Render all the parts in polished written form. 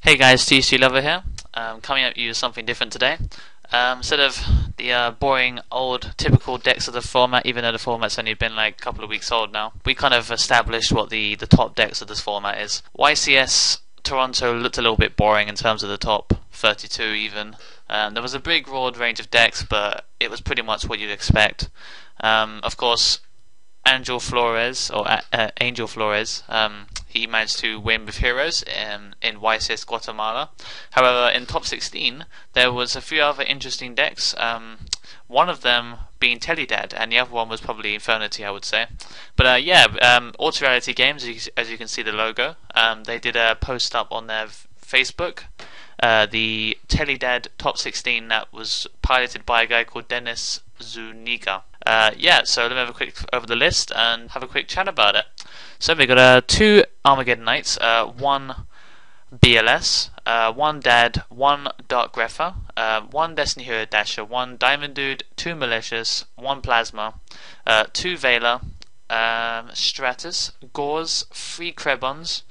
Hey guys, TCGLover here. Coming at you with something different today. Instead of the boring old typical decks of the format, even though the format's only been like a couple of weeks old now, we kind of established what the top decks of this format is. YCS Toronto looked a little bit boring in terms of the top 32 even. There was a big broad range of decks, but it was pretty much what you'd expect. Of course, Angel Flores, he managed to win with heroes in YCS Guatemala. However, in top 16, there was a few other interesting decks. One of them being TeleDAD, and the other one was probably Infernity, I would say. But Auto Reality Games, as you can see the logo, they did a post up on their Facebook. The TeleDAD top 16 that was piloted by a guy called Dennis Zuniga. So let me have a quick over the list and have a quick chat about it. So we got 2 Armageddon Knights, 1 BLS, 1 DAD, 1 Dark Grepher, 1 Destiny Hero Dasher, 1 Diamond Dude, 2 Malicious, 1 Plasma, 2 Veiler, Stratus, Gauze, 3 Krebons,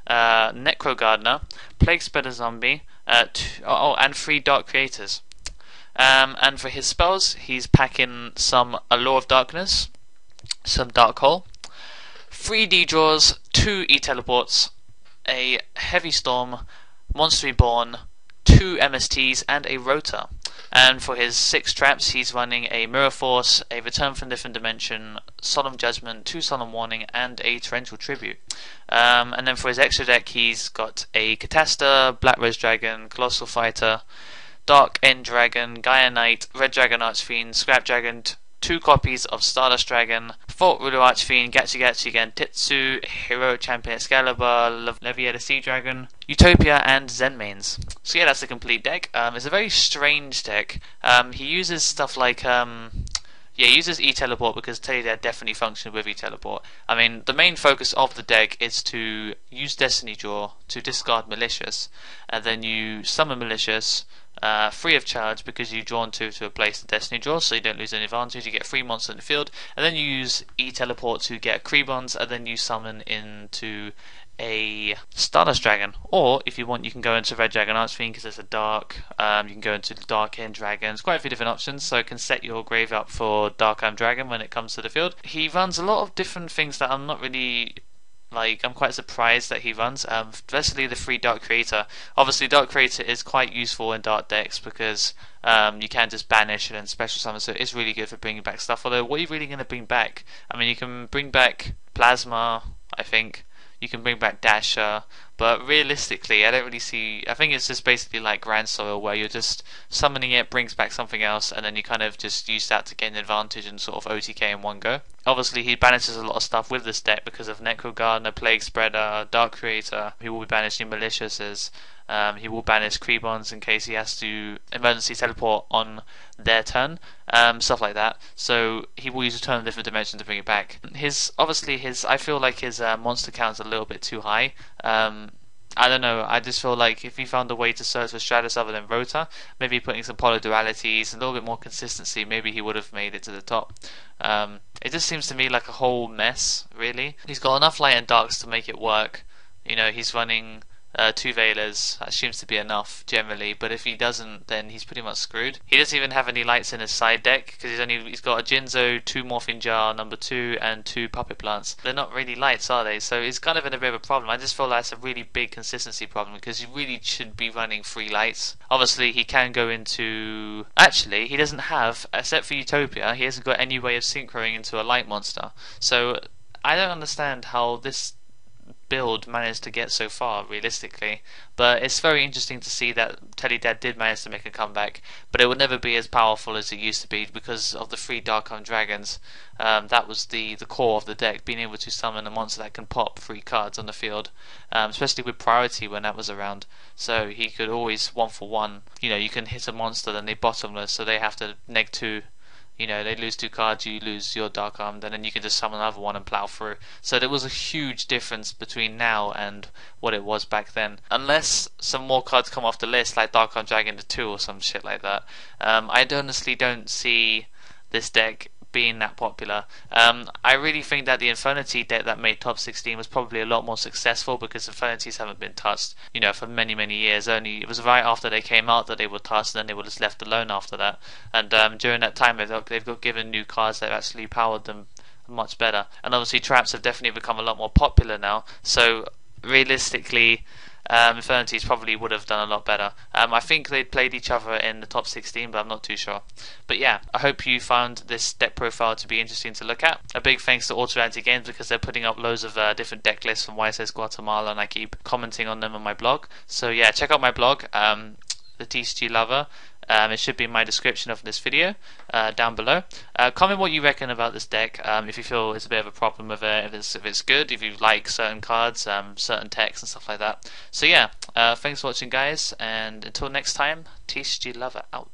Necro Gardener, Plague Spreader Zombie, and 3 Dark Creators. And for his spells, he's packing some Allure of Darkness, some Dark Hole, 3 D-Draws, 2 E-Teleports, a Heavy Storm, Monster Reborn, 2 MSTs, and a Rotor. And for his 6 traps, he's running a Mirror Force, a Return from Different Dimension, Solemn Judgment, 2 Solemn Warning, and a Torrential Tribute. And then for his extra deck, he's got a Catasta, Black Rose Dragon, Colossal Fighter, Dark End Dragon, Gaia Knight, Red Dragon Archfiend, Scrap Dragon, 2 copies of Stardust Dragon, Fault Ruler Archfiend, Gatchi again, Tetsu, Heroic Champion Excalibur, Leviathan Sea Dragon, Utopia, and Zen Mains. So yeah, that's the complete deck. It's a very strange deck. He uses stuff like he uses E-Teleport because TeleDAD definitely functioned with E-Teleport. I mean, the main focus of the deck is to use Destiny Draw to discard Malicious, and then you summon Malicious free of charge because you've drawn 2 to replace the Destiny Draw, so you don't lose any advantage. You get 3 monsters in the field, and then you use E-Teleport to get Krebons, and then you summon into a Stardust Dragon. Or if you want, you can go into Red Dragon Archfiend because it's a dark. You can go into Dark End Dragons. Quite a few different options, so it can set your grave up for Dark Arm Dragon when it comes to the field. He runs a lot of different things that I'm not really I'm quite surprised that he runs, especially the 3 Dark Creator. Obviously, Dark Creator is quite useful in dark decks because you can just banish and then special summon, so it's really good for bringing back stuff. Although, what are you really going to bring back? I mean, you can bring back Plasma, I think. You can bring back Dasher, but realistically, I don't really see. I think it's just basically like Grand Soil, where you're just summoning it, brings back something else, and then you kind of just use that to gain an advantage and sort of OTK in one go. Obviously, he banishes a lot of stuff with this deck because of Necro Gardener, Plague Spreader, Dark Creator. He will be banishing Maliciouses. He will banish Krebons in case he has to emergency teleport on their turn, stuff like that. So he will use Return of Different Dimension to bring it back. I feel like his monster count's a little bit too high. I don't know, I just feel like if he found a way to search for Stratus other than Rota, maybe putting some polydualities, a little bit more consistency, maybe he would have made it to the top. It just seems to me like a whole mess, really. He's got enough light and darks to make it work. You know, he's running 2 Veilers, that seems to be enough generally, but if he doesn't, then he's pretty much screwed. He doesn't even have any lights in his side deck because he's got a Jinzo, 2 Morphing Jar number 2, and 2 Puppet Plants. They're not really lights, are they? So he's kind of in a bit of a problem. I just feel like it's a really big consistency problem because he really should be running 3 lights. Obviously, he can go into. Actually, he doesn't have, except for Utopia, he hasn't got any way of synchroing into a light monster. So I don't understand how this build managed to get so far realistically, but it's very interesting to see that TeleDAD did manage to make a comeback, but it would never be as powerful as it used to be because of the 3 Dark Arm Dragons. That was the core of the deck, being able to summon a monster that can pop 3 cards on the field, especially with priority when that was around. So he could always 1-for-1, you can hit a monster, then they bottomless, so they have to neg 2. They lose 2 cards, you lose your Dark Arm, then you can just summon another one and plow through. So there was a huge difference between now and what it was back then. Unless some more cards come off the list, like Dark Arm Dragon to 2 or some shit like that, I honestly don't see this deck being that popular. I really think that the Infernity deck that made top 16 was probably a lot more successful because Infernities haven't been touched, for many years. Only it was right after they came out that they were touched, and then they were just left alone after that. And during that time, they've got given new cards that have actually powered them much better. And obviously, traps have definitely become a lot more popular now. So realistically, Infernities probably would have done a lot better. I think they played each other in the top 16, but I'm not too sure. But yeah, I hope you found this deck profile to be interesting to look at. A big thanks to Auto Anti Games because they're putting up loads of different deck lists from YCS Guatemala, and I keep commenting on them on my blog. So yeah, check out my blog, TheTCGLover. It should be in my description of this video down below. Comment what you reckon about this deck, if you feel it's a bit of a problem with it, if it's good, if you like certain cards, certain text and stuff like that. So yeah, thanks for watching guys, and until next time, TCGLover out.